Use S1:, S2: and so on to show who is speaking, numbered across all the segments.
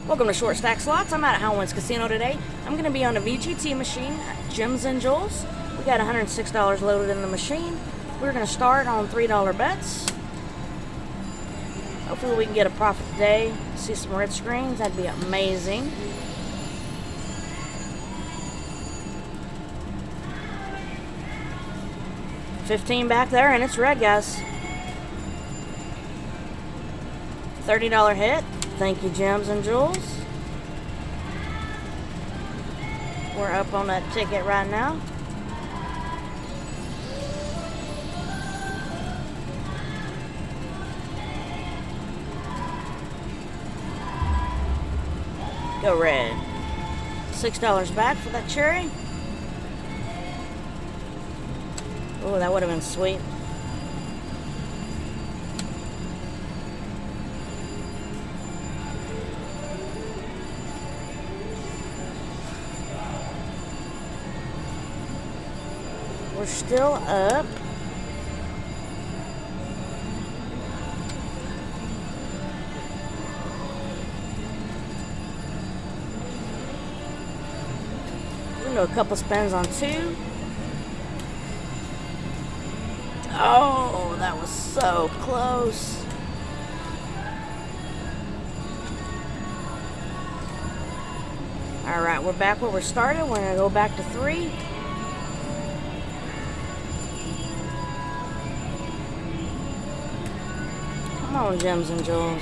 S1: Welcome to Short Stack Slots. I'm at Howlands Casino today. I'm going to be on a VGT machine at Gems and Jewels. We got $106 loaded in the machine. We're going to start on $3 bets. Hopefully we can get a profit today. See some red screens. That'd be amazing. $15 back there, and it's red, guys. $30 hit. Thank you, Gems and Jewels. We're up on that ticket right now. Go red. $6 back for that cherry. Oh, that would have been sweet. We're still up. We're gonna do a couple spins on 2. Oh, that was so close. All right, we're back where we started. We're gonna go back to 3. Come on, Gems and Jewels.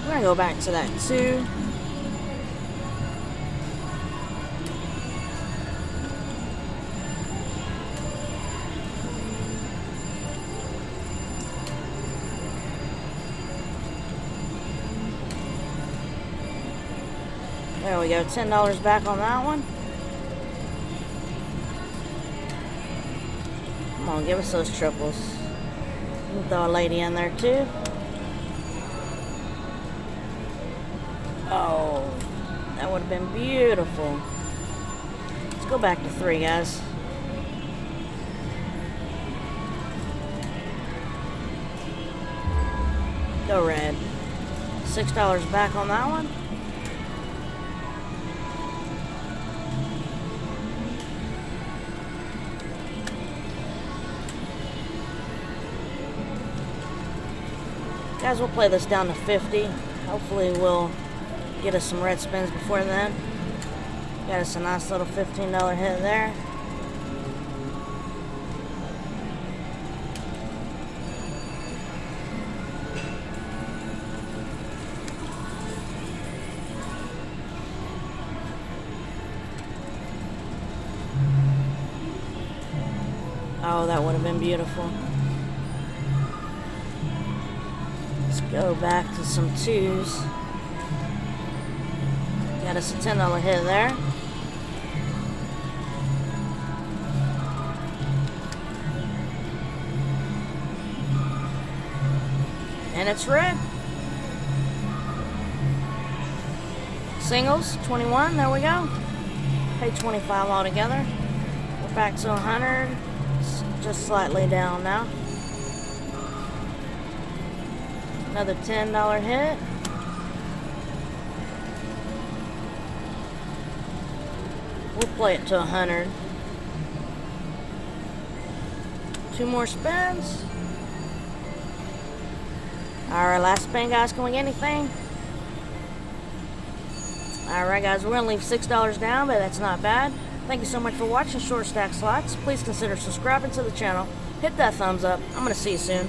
S1: We're gonna go back to that 2. There we go, $10 back on that one. Come on, give us those triples. We'll throw a lady in there too. Oh, that would have been beautiful. Let's go back to 3, guys. Go red. $6 back on that one. Guys, we'll play this down to 50. Hopefully we'll get us some red spins before then. Got us a nice little $15 hit there. Oh, that would have been beautiful. Go back to some 2s. Got us a $10 hit there. And it's red. Singles, 21, there we go. Paid 25 altogether. We're back to 100. It's just slightly down now. Another $10 hit. We'll play it to 100. 2 more spins. Alright, last spin, guys. Can we get anything? Alright, guys. We're going to leave $6 down, but that's not bad. Thank you so much for watching Short Stack Slots. Please consider subscribing to the channel. Hit that thumbs up. I'm going to see you soon.